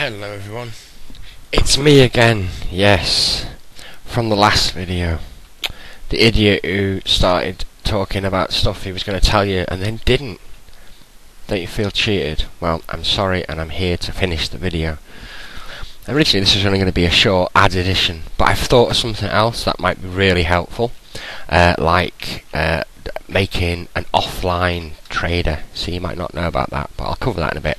Hello everyone, it's me again, yes, from the last video. The idiot who started talking about stuff he was going to tell you and then didn't. Don't you feel cheated? Well, I'm sorry and I'm here to finish the video. Originally this was only going to be a short ad edition, but I've thought of something else that might be really helpful, like making an offline trader. So you might not know about that, but I'll cover that in a bit.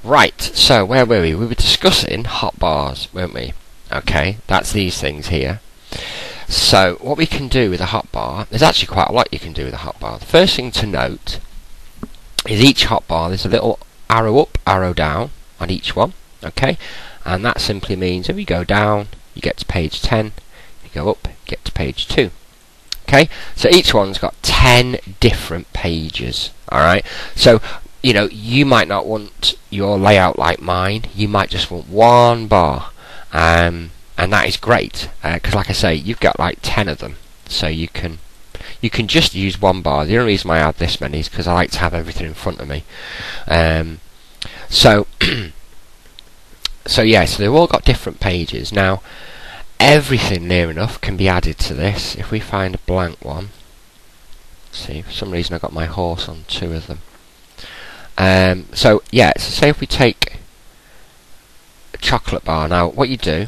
Right, so where were we? We were discussing hotbars, weren't we? Okay, that's these things here. So what we can do with a hotbar, there's actually quite a lot you can do with a hotbar. The first thing to note is each hotbar, there's a little arrow up, arrow down on each one, okay? And that simply means if you go down, you get to page 10, if you go up, you get to page 2. Okay, so each one's got 10 different pages, alright? So you know, you might not want your layout like mine. You might just want one bar, and that is great because, like I say, you've got like 10 of them, so you can just use one bar. The only reason why I add this many is because I like to have everything in front of me. So yeah, so they've all got different pages. Now, everything near enough can be added to this. If we find a blank one, see, for some reason I got my horse on 2 of them. So yeah, so say if we take a chocolate bar. Now what you do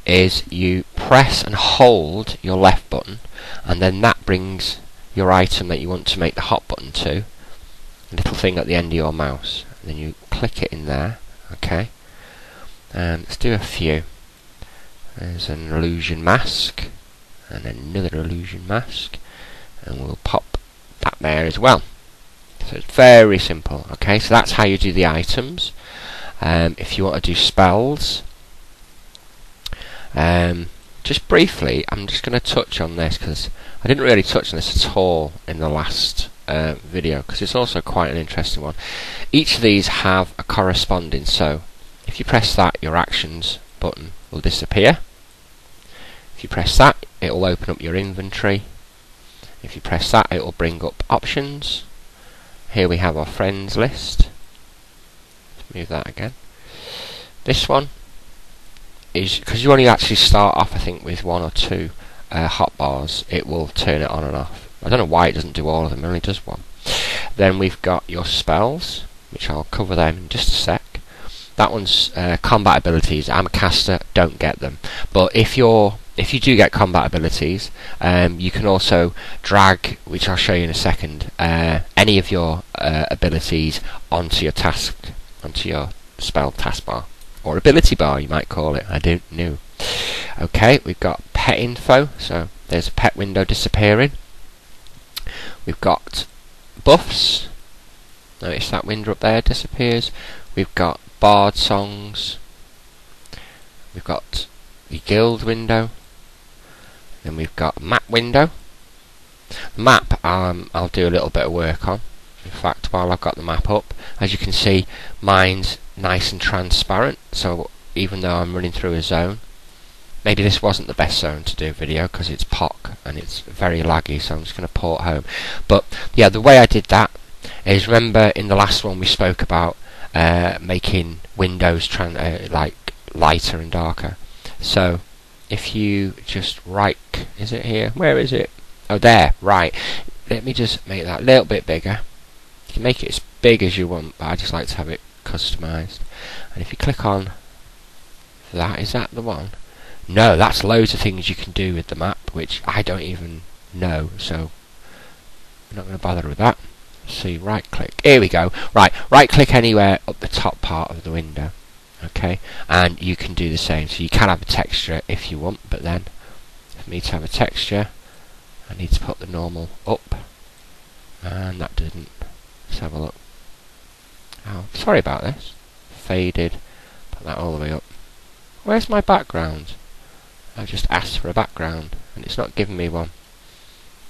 is you press and hold your left button, and then that brings your item that you want to make the hot button to, a little thing at the end of your mouse, and then you click it in there. Okay, let's do a few. There's an illusion mask and another illusion mask, and we'll pop that there as well. So it's very simple. Okay, so that's how you do the items. If you want to do spells, just briefly, I'm just going to touch on this because I didn't really touch on this at all in the last video, because it's also quite an interesting one. Each of these have a corresponding, so if you press that, your actions button will disappear. If you press that, it will open up your inventory. If you press that, it will bring up options. Here we have our friends list. Let's move that again. This one is, because you only actually start off, I think, with 1 or 2 hotbars, it will turn it on and off. I don't know why it doesn't do all of them, it only does 1. Then we've got your spells, which I'll cover them in just a sec. That one's combat abilities. I'm a caster, don't get them. But if you do get combat abilities, you can also drag, which I'll show you in a second, any of your abilities onto your spell taskbar, or ability bar you might call it, I don't know. Okay, we've got pet info, so there's a pet window disappearing. We've got buffs, notice that window up there disappears. We've got bard songs, we've got the guild window, then we've got map window. The map I'll do a little bit of work on. In fact, while I've got the map up, as you can see, mine's nice and transparent, so even though I'm running through a zone, maybe this wasn't the best zone to do a video because it's POC and it's very laggy, so I'm just going to port home. But yeah, the way I did that is, remember in the last one we spoke about making windows like lighter and darker. So if you just right, is it here? Where is it? Oh, there, right. Let me just make that a little bit bigger. You can make it as big as you want, but I just like to have it customized. And if you click on that, is that the one? No, that's loads of things you can do with the map, which I don't even know, so I'm not going to bother with that. See, right click, here we go. Right click anywhere up the top part of the window, okay, and you can do the same. So you can have a texture if you want, but then for me to have a texture I need to put the normal up, and that didn't. Let's have a look. Oh, sorry about this. Faded, put that all the way up. Where's my background? I just asked for a background and it's not giving me one.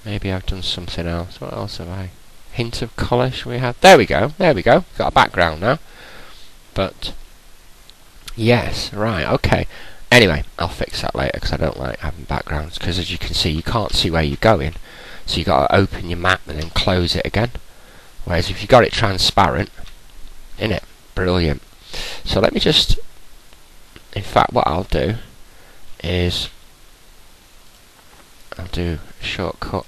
Maybe I've done something else. What else have I? Hint of colour, shall we have? There we go, got a background now. But yes, right, okay. Anyway, I'll fix that later because I don't like having backgrounds, because as you can see, you can't see where you're going, so you've got to open your map and then close it again. Whereas if you got it transparent, innit, brilliant. So let me just, in fact what I'll do is I'll do a shortcut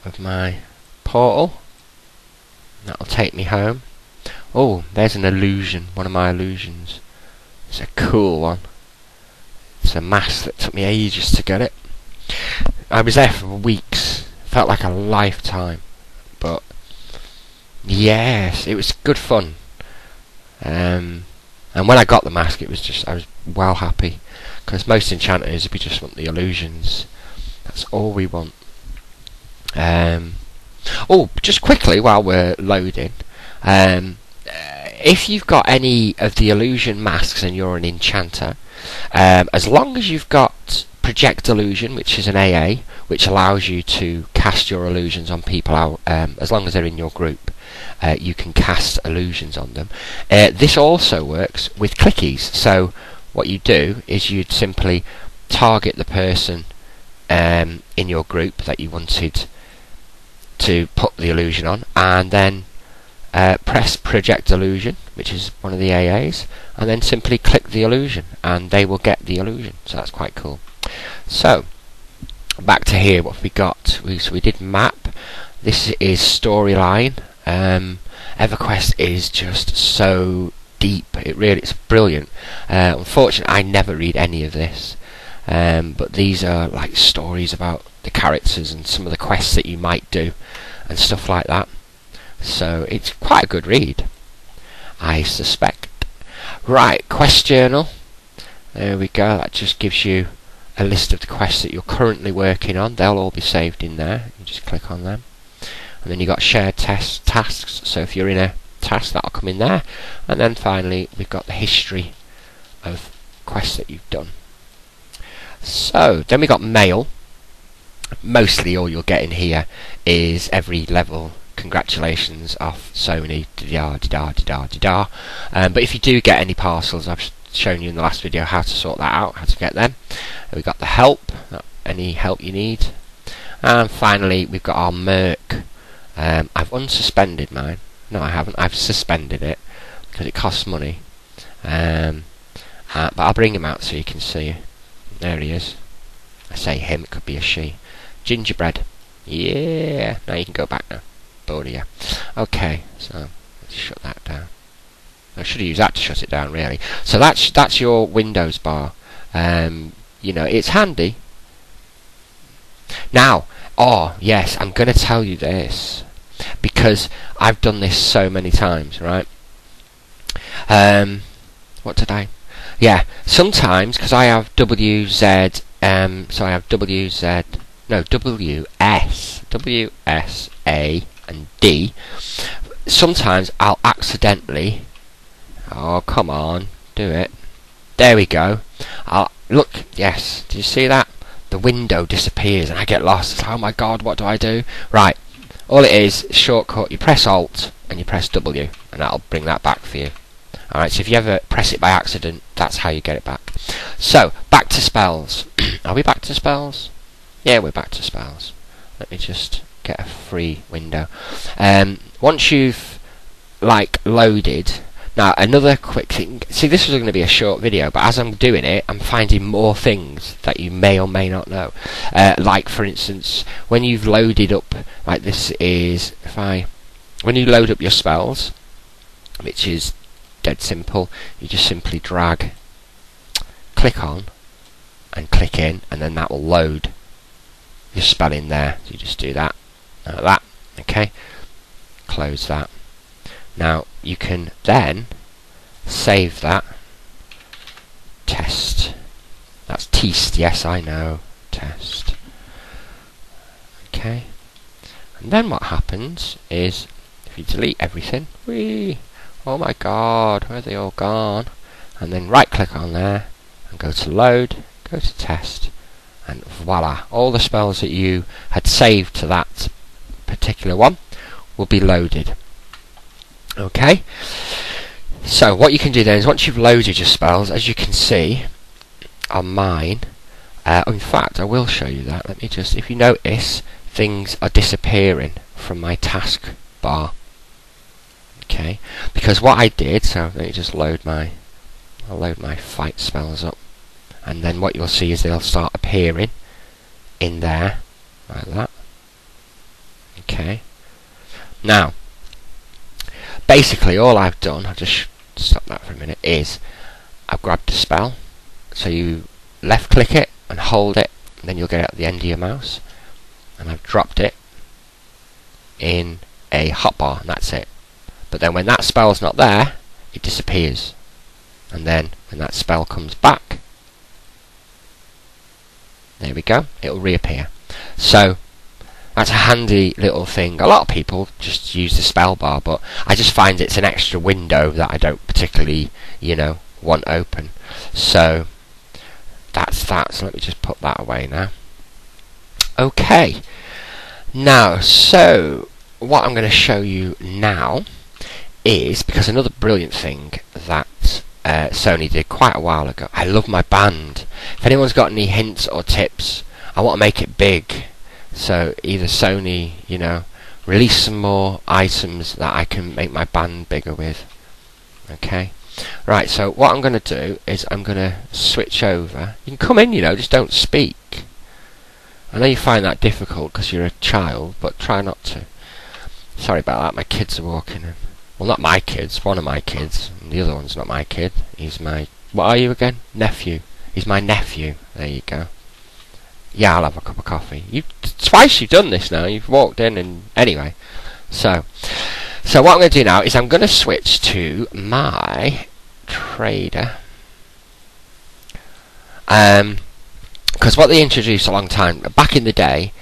of my portal. That'll take me home. Oh, there's an illusion, one of my illusions. It's a cool one. It's a mask that took me ages to get it. I was there for weeks. Felt like a lifetime. But yes, it was good fun. And when I got the mask, it was just, I was well happy. Because most enchanters, we just want the illusions. That's all we want. Oh, just quickly while we're loading, if you've got any of the illusion masks and you're an enchanter, as long as you've got Project Illusion, which is an AA, which allows you to cast your illusions on people out, as long as they're in your group, you can cast illusions on them. This also works with clickies. So what you do is you'd simply target the person in your group that you wanted to put the illusion on, and then press Project Illusion, which is one of the AAs, and then simply click the illusion and they will get the illusion. So that's quite cool. So back to here, what have we got? So we did map. This is storyline. EverQuest is just so deep. It's brilliant. Unfortunately, I never read any of this, but these are like stories about the characters and some of the quests that you might do and stuff like that. So it's quite a good read, I suspect. Right, quest journal. There we go. That just gives you a list of the quests that you're currently working on. They'll all be saved in there. You just click on them. And then you've got shared tasks. So if you're in a task, that'll come in there. And then finally, we've got the history of quests that you've done. So then we got mail. Mostly all you'll get in here is every level congratulations off Sony, but if you do get any parcels, I've shown you in the last video how to sort that out, how to get them. We've got the help, any help you need, and finally we've got our merc. I've unsuspended mine. No, I haven't. I've suspended it because it costs money, but I'll bring him out so you can see. There he is. I say him, it could be a she. Gingerbread. Yeah, now you can go back now. Bored of you. Okay, so let's shut that down. I should have used that to shut it down, really. So that's your Windows bar. You know, it's handy. Now, oh yes, I'm going to tell you this because I've done this so many times, right? What did I? Yeah, sometimes because I have WZ. So I have WZ. No, WS, A, and D. Sometimes I'll accidentally. Oh, come on, do it. There we go. Look, yes, did you see that? The window disappears and I get lost. It's like, oh my god, what do I do? Right, all it is, shortcut, you press Alt and you press W, and that'll bring that back for you. Alright, so if you ever press it by accident, that's how you get it back. So, back to spells. Are we back to spells? Yeah, we're back to spells. Let me just get a free window. Once you've like loaded, now another quick thing. See, this was going to be a short video, but as I'm doing it, I'm finding more things that you may or may not know. Like for instance, when you've loaded up, like this is when you load up your spells, which is dead simple, you just simply drag, click on, and click in, and then that will load your spell in there. So you just do that, like that, okay, close that. Now you can then save that, test, that's teast, yes I know, test, okay, and then what happens is if you delete everything, oh my god, where are they all gone, and then right click on there and go to load, go to test, and voila, all the spells that you had saved to that particular one will be loaded. Okay, so what you can do then is once you've loaded your spells, as you can see on mine, in fact I will show you that. Let me just, if you notice, things are disappearing from my task bar. Okay, because what I did, so let me just load my, I'll load my fight spells up, and then what you'll see is they'll start appearing in there, like that. Okay, now, basically all I've done, I'll just stop that for a minute, is I've grabbed the spell, so you left click it and hold it, and then you'll get it at the end of your mouse, and I've dropped it in a hotbar, and that's it. But then when that spell's not there, it disappears, and then when that spell comes back, there we go, it'll reappear. So that's a handy little thing. A lot of people just use the spell bar, but I just find it's an extra window that I don't particularly, you know, want open. So that's that. So let me just put that away now. Okay. Now, so what I'm going to show you now is, because another brilliant thing that Sony did quite a while ago. I love my band. If anyone's got any hints or tips, I want to make it big. So either Sony, you know, release some more items that I can make my band bigger with. Okay. Right, so what I'm going to do is I'm going to switch over. You can come in, you know, just don't speak. I know you find that difficult because you're a child, but try not to. Sorry about that, my kids are walking in. Well, not my kids, one of my kids. And the other one's not my kid. He's my... What are you again? Nephew. He's my nephew. There you go. Yeah, I'll have a cup of coffee. Twice you've done this now. You've walked in and... Anyway. So what I'm going to do now is I'm going to switch to my trader. Because what they introduced a long time... Back in the day...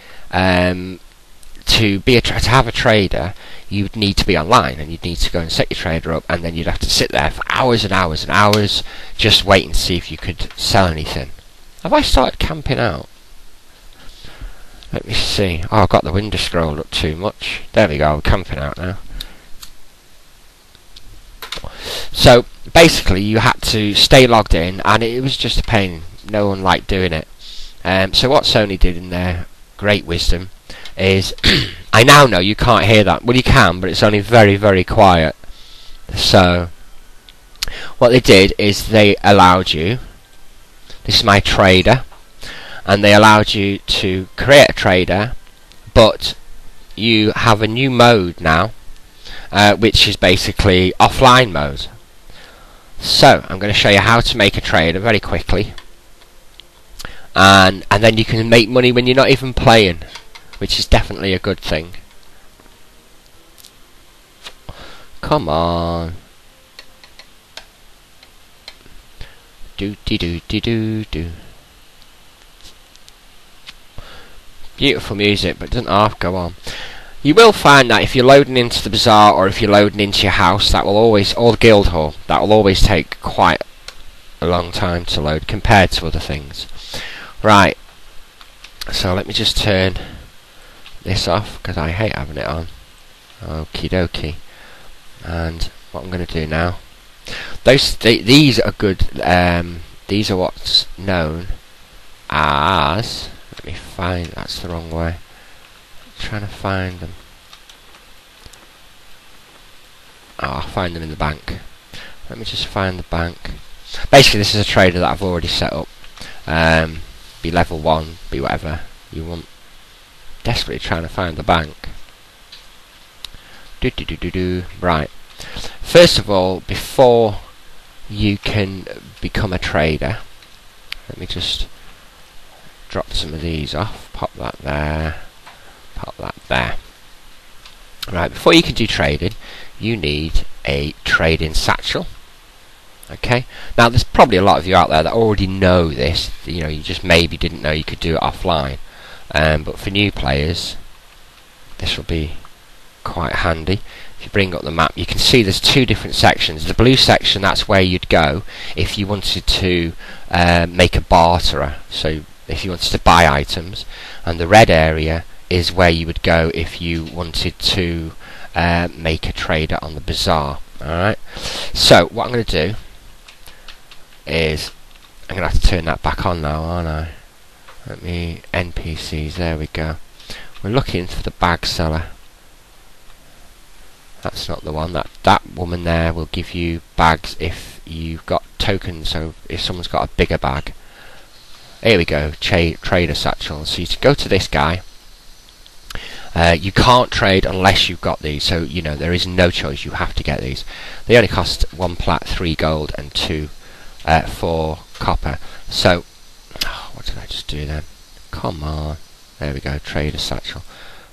to have a trader, you'd need to be online, and you'd need to go and set your trader up, and then you'd have to sit there for hours and hours and hours just waiting to see if you could sell anything. Have I started camping out? Let me see. Oh, I've got the window scrolled up too much. There we go, I'm camping out now. So basically you had to stay logged in, and it was just a pain. No one liked doing it. So what Sony did in their great wisdom is I now know you can't hear that. Well, you can, but it's only very, very quiet. So what they did is they allowed you, this is my trader, and they allowed you to create a trader, but you have a new mode now, which is basically offline mode. So I'm going to show you how to make a trader very quickly, and then you can make money when you're not even playing, which is definitely a good thing. Come on. Do. Beautiful music, but it doesn't half go on. You will find that if you're loading into the bazaar or if you're loading into your house, that will always, or the guild hall, that will always take quite a long time to load compared to other things. Right. So let me just turn this off because I hate having it on. Okie dokie. And what I'm going to do now, these are good. These are what's known as. Let me find. That's the wrong way. I'm trying to find them. Oh, I'll find them in the bank. Let me just find the bank. Basically, this is a trader that I've already set up. Be level 1, be whatever you want. Desperately trying to find the bank. Right. First of all, before you can become a trader, let me just drop some of these off. Pop that there. Pop that there. Right, before you can do trading, you need a trading satchel. Okay. Now, there's probably a lot of you out there that already know this. You know, you just maybe didn't know you could do it offline. But for new players, this will be quite handy. If you bring up the map, you can see there's two different sections. The blue section, that's where you'd go if you wanted to make a barterer, so if you wanted to buy items, and the red area is where you would go if you wanted to make a trader on the bazaar. Alright, so what I'm going to do is I'm going to have to turn that back on now, aren't I? Let me NPCs, there we go. We're looking for the bag seller. That's not the one. That woman there will give you bags if you've got tokens, so if someone's got a bigger bag. Here we go, trader satchels. So you go to this guy. You can't trade unless you've got these, so you know there is no choice, you have to get these. They only cost 1 plat, 3 gold and 4 copper. So what did I just do then? Come on, there we go, trader satchel.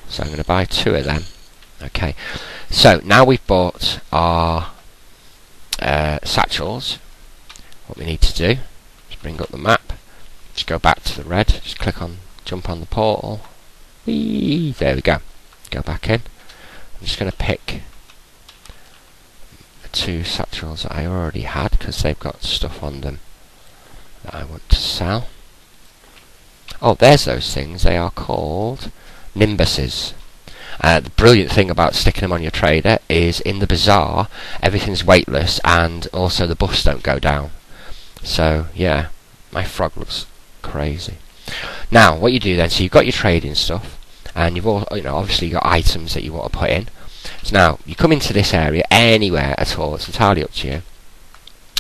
So I'm going to buy 2 of them. Okay, so now we've bought our satchels. What we need to do is bring up the map, just go back to the red, just click on jump on the portal. Whee! There we go. Go back in. I'm just going to pick the 2 satchels that I already had because they've got stuff on them that I want to sell. Oh, there's those things. They are called Nimbuses. The brilliant thing about sticking them on your trader is in the bazaar everything's weightless and also the buffs don't go down. So yeah, my frog looks crazy. Now what you do then, so you've got your trading stuff and you've all, obviously got items that you want to put in. So now you come into this area anywhere at all, it's entirely up to you.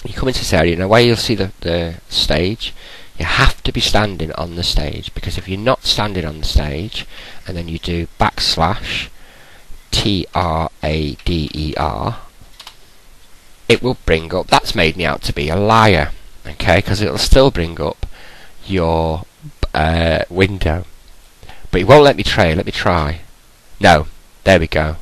You come into this area, now where you'll see the stage, you have to be standing on the stage, because if you're not standing on the stage and then you do /TRADER, it will bring up, that's made me out to be a liar, okay, because it'll still bring up your window, but it won't let me trade. Let me try. No, there we go.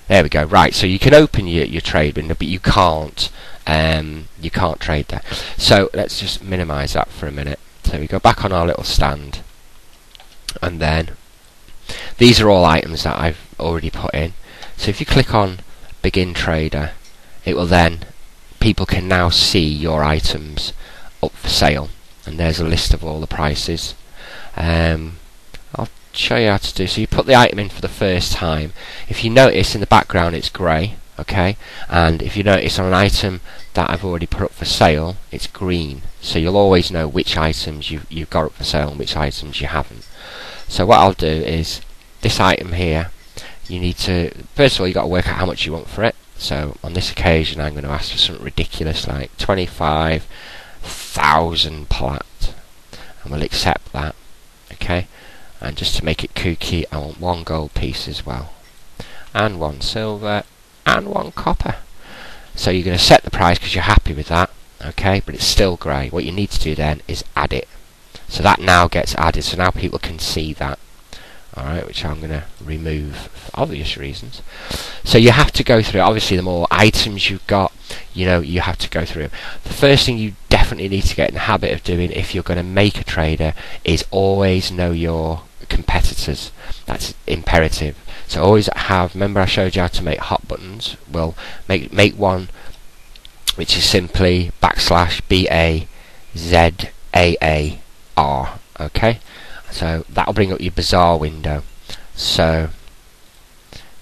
There we go. Right, so you can open your trade window, but you can't trade there. So let's just minimize that for a minute. So we go back on our little stand, and then these are all items that I've already put in. So if you click on begin trader, it will then, people can now see your items up for sale, and there's a list of all the prices. I'll show you how to do. So you put the item in for the first time. If you notice in the background it's grey, okay, and if you notice on an item that I've already put up for sale, it's green. So you'll always know which items you've got up for sale and which items you haven't. So what I'll do is this item here, you need to, first of all, you got to work out how much you want for it. So on this occasion I'm going to ask for something ridiculous like 25,000 plat, and we'll accept that. Okay, and just to make it kooky, I want 1 gold piece as well, and 1 silver, and 1 copper. So you're going to set the price because you're happy with that, okay, but it's still grey. What you need to do then is add it. So that now gets added, so now people can see that. Alright, which I'm going to remove for obvious reasons. So you have to go through, obviously the more items you've got, you have to go through them. The first thing you definitely need to get in the habit of doing if you're going to make a trader is always know your competitors. That's imperative. So always have, remember I showed you how to make hot buttons? Well, make one which is simply /BAZAAR, okay? So that'll bring up your bazaar window. So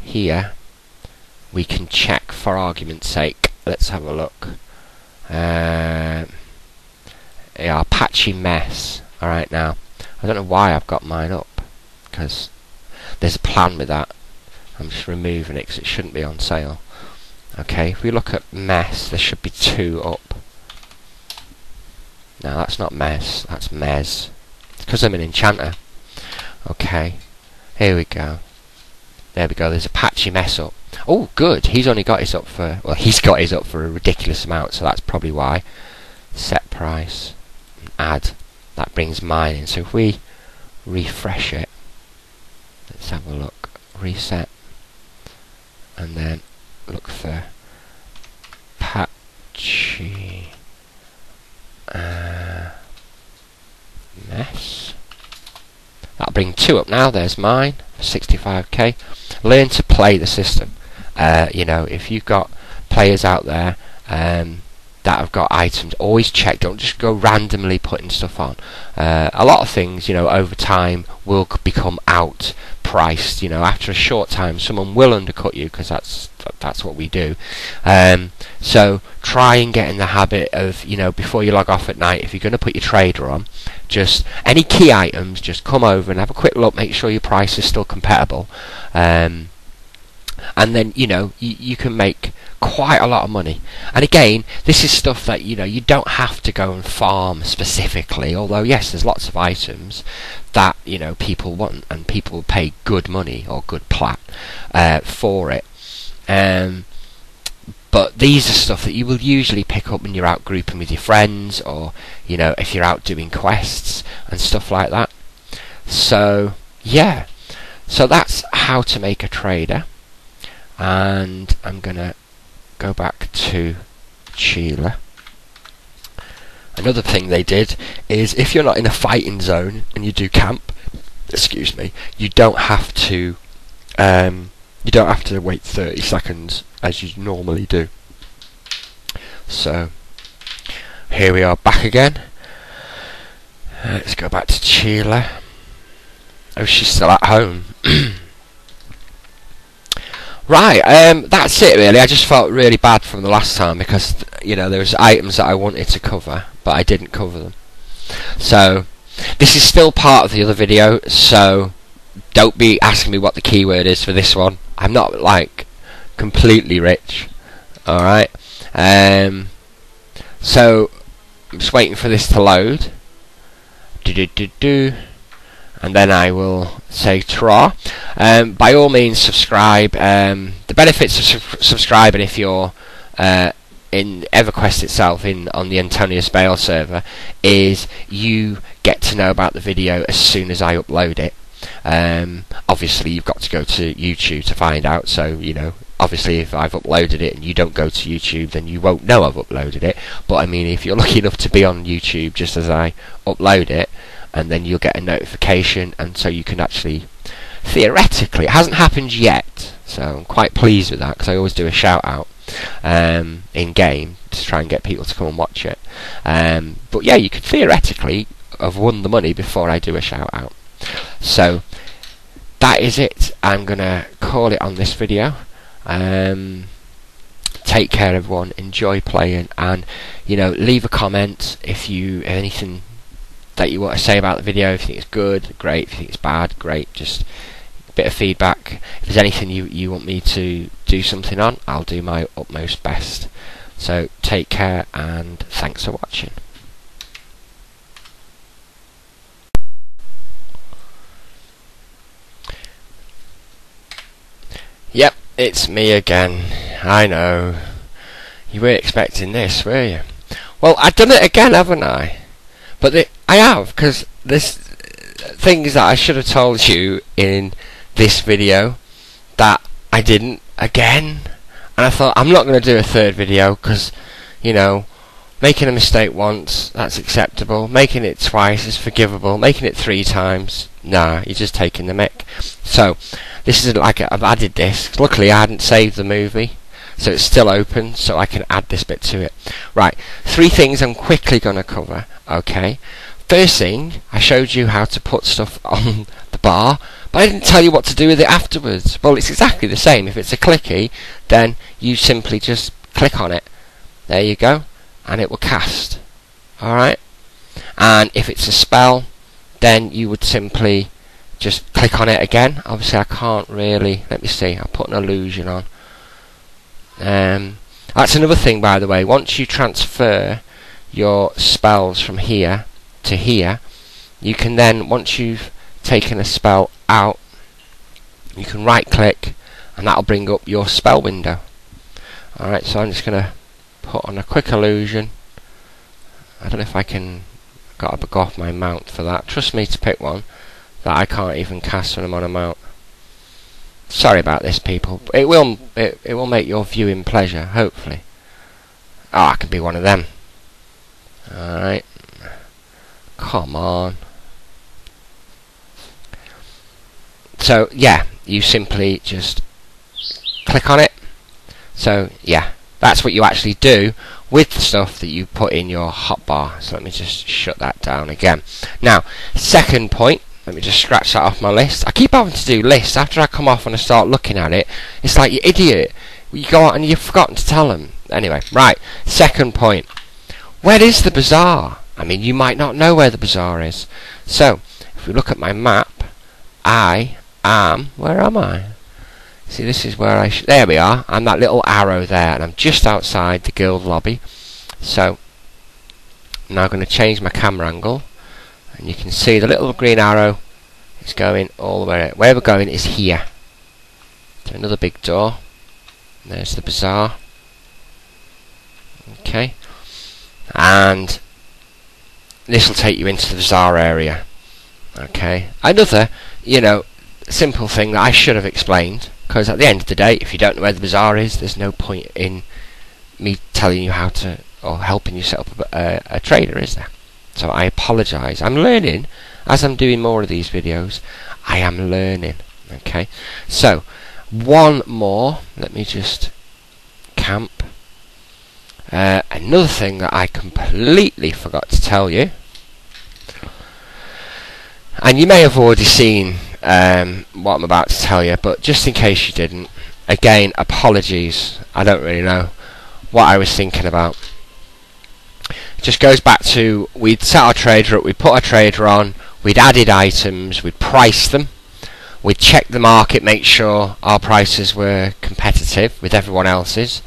here we can check, for argument's sake, let's have a look. Yeah, Patchy Mess. Alright, now I don't know why I've got mine up, because there's a plan with that. I'm just removing it because it shouldn't be on sale. Okay, if we look at Mess, there should be 2 up. Now that's not Mess, that's Mez. Because I'm an enchanter. Okay, here we go. There we go, there's a Patchy Mess up. Oh good, he's only got his up for, well, he's got his up for a ridiculous amount, so that's probably why. Set price, add, that brings mine in. So if we refresh it, let's have a look, reset, and then look for Patchy Mess. That'll bring 2 up now. There's mine for 65k. Learn to play the system. If you've got players out there that have got items, always check. Don't just go randomly putting stuff on. A lot of things, over time will become outpriced. After a short time, someone will undercut you because that's what we do. So try and get in the habit of, before you log off at night, if you're going to put your trader on, just any key items, just come over and have a quick look, make sure your price is still compatible. and then you can make quite a lot of money. And again, this is stuff that you don't have to go and farm specifically, although yes, there's lots of items that people want and people will pay good money or good plat for it. But these are stuff that you will usually pick up when you're out grouping with your friends, or if you're out doing quests and stuff like that. So yeah, so that's how to make a trader. And I'm gonna go back to Chila. Another thing they did is, if you're not in a fighting zone and you do camp, you don't have to wait 30 seconds as you normally do. So here we are back again. Let's go back to Chila. Oh, she's still at home. Right, that's it really. I just felt really bad from the last time because there was items that I wanted to cover but I didn't cover them. So this is still part of the other video, so don't be asking me what the keyword is for this one. I'm not like completely rich. Alright, so I'm just waiting for this to load. And then I will say ta-ra. By all means subscribe. The benefits of subscribing if you're in EverQuest itself, on the Antonius Bale server, is you get to know about the video as soon as I upload it. Obviously you've got to go to YouTube to find out, so obviously if I've uploaded it and you don't go to YouTube, then you won't know I've uploaded it. But I mean, if you're lucky enough to be on YouTube just as I upload it, and then you'll get a notification, and so you can actually, theoretically, it hasn't happened yet, so I'm quite pleased with that, because I always do a shout out in game to try and get people to come and watch it. But yeah, you could theoretically have won the money before I do a shout out. So that is it. I'm gonna call it on this video. Take care everyone, enjoy playing, and leave a comment if you have anything that you want to say about the video. If you think it's good, great. If you think it's bad, great. Just a bit of feedback. If there's anything you want me to do something on, I'll do my utmost best. So take care and thanks for watching. Yep, it's me again. I know. You weren't expecting this, were you? Well, I've done it again, haven't I? But I have, because there's things that I should have told you in this video that I didn't again. And I thought, I'm not going to do a third video because, making a mistake once, that's acceptable. Making it twice is forgivable. Making it 3 times, nah, you're just taking the mick. So, this is like, I've added this. Luckily, I hadn't saved the movie, so it's still open, so I can add this bit to it. Right, 3 things I'm quickly going to cover. Okay, first thing, I showed you how to put stuff on the bar, but I didn't tell you what to do with it afterwards. Well, it's exactly the same. If it's a clicky, then you simply just click on it. There you go, and it will cast. Alright, and if it's a spell, then you would simply just click on it again. Obviously I can't really, let me see, I'll put an illusion on. That's another thing, by the way. Once you transfer your spells from here to here, you can then, once you've taken a spell out, you can right click and that'll bring up your spell window. Alright, so I'm just going to put on a quick illusion. I don't know if I can, got to go off my mount for that. Trust me to pick one that I can't even cast when I'm on a mount. Sorry about this, people. But it will make your viewing pleasure, hopefully. Oh, I can be one of them. Alright. Come on. So, yeah, you simply just click on it. So, yeah, that's what you actually do with the stuff that you put in your hotbar. So let me just shut that down again. Now, second point, let me just scratch that off my list. I keep having to do lists after I come off and I start looking at it. It's like, you idiot, you go out and you've forgotten to tell them. Anyway, right, second point. Where is the bazaar? I mean, you might not know where the bazaar is. So, if we look at my map, I am, where am I? See, this is where there we are. I'm that little arrow there, and I'm just outside the guild lobby. So I'm now going to change my camera angle, and you can see the little green arrow is going all the way. Where we're going is here to another big door. There's the bazaar. Okay, and this will take you into the bazaar area. Okay, another, simple thing that I should have explained, because at the end of the day, if you don't know where the bazaar is, there's no point in me telling you how to, or helping you set up a trader, is there? So I apologise. I'm learning as I'm doing more of these videos. I am learning. Okay, so one more. Let me just camp. Another thing that I completely forgot to tell you, and you may have already seen what I'm about to tell you, but just in case you didn't, again, apologies. I don't really know what I was thinking about. It just goes back to, we'd set our trader up, we'd put our trader on, we'd added items, we'd priced them, we'd checked the market, make sure our prices were competitive with everyone else's.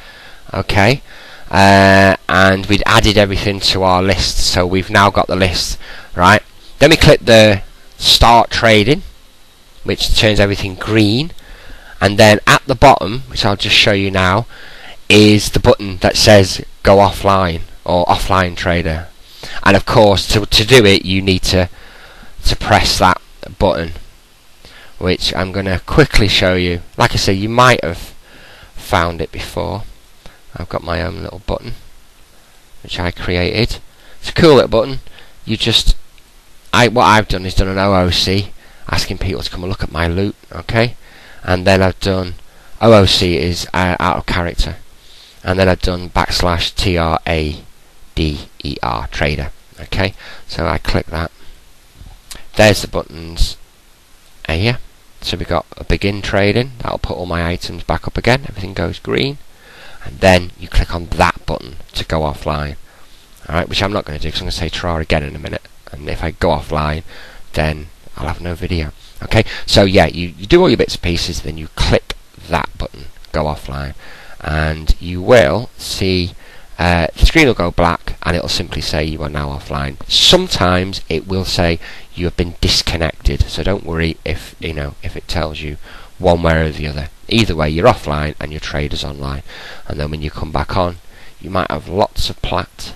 Okay. And we'd added everything to our list, so we've now got the list, right? Then we click the start trading, which turns everything green, and then at the bottom, which I'll just show you now, is the button that says go offline or offline trader. And of course, to do it, you need to press that button, which I'm going to quickly show you. Like I say, you might have found it before. I've got my own little button which I created. It's a cool little button. What I've done is done an OOC asking people to come and look at my loot, okay? And then I've done OOC is out of character, and then I've done /TRADER trader, okay? So I click that. There's the buttons here. So we've got a begin trading. That'll put all my items back up again. Everything goes green. And then you click on that button to go offline. Alright, which I'm not going to do because I'm going to say try again in a minute. And if I go offline, then I'll have no video. Okay, so yeah, you do all your bits and pieces, then you click that button, go offline. And you will see the screen will go black and it'll simply say you are now offline. Sometimes it will say you have been disconnected, so don't worry if it tells you one way or the other. Either way, you're offline and your trader's online, and then when you come back on, you might have lots of plat.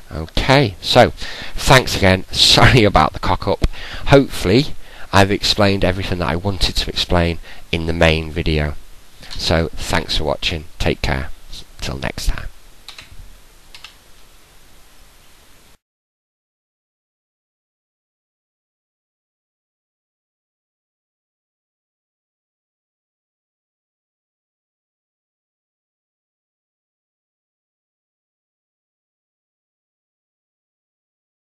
Okay, so thanks again. Sorry about the cock up. Hopefully I've explained everything that I wanted to explain in the main video. So thanks for watching. Take care. Till next time.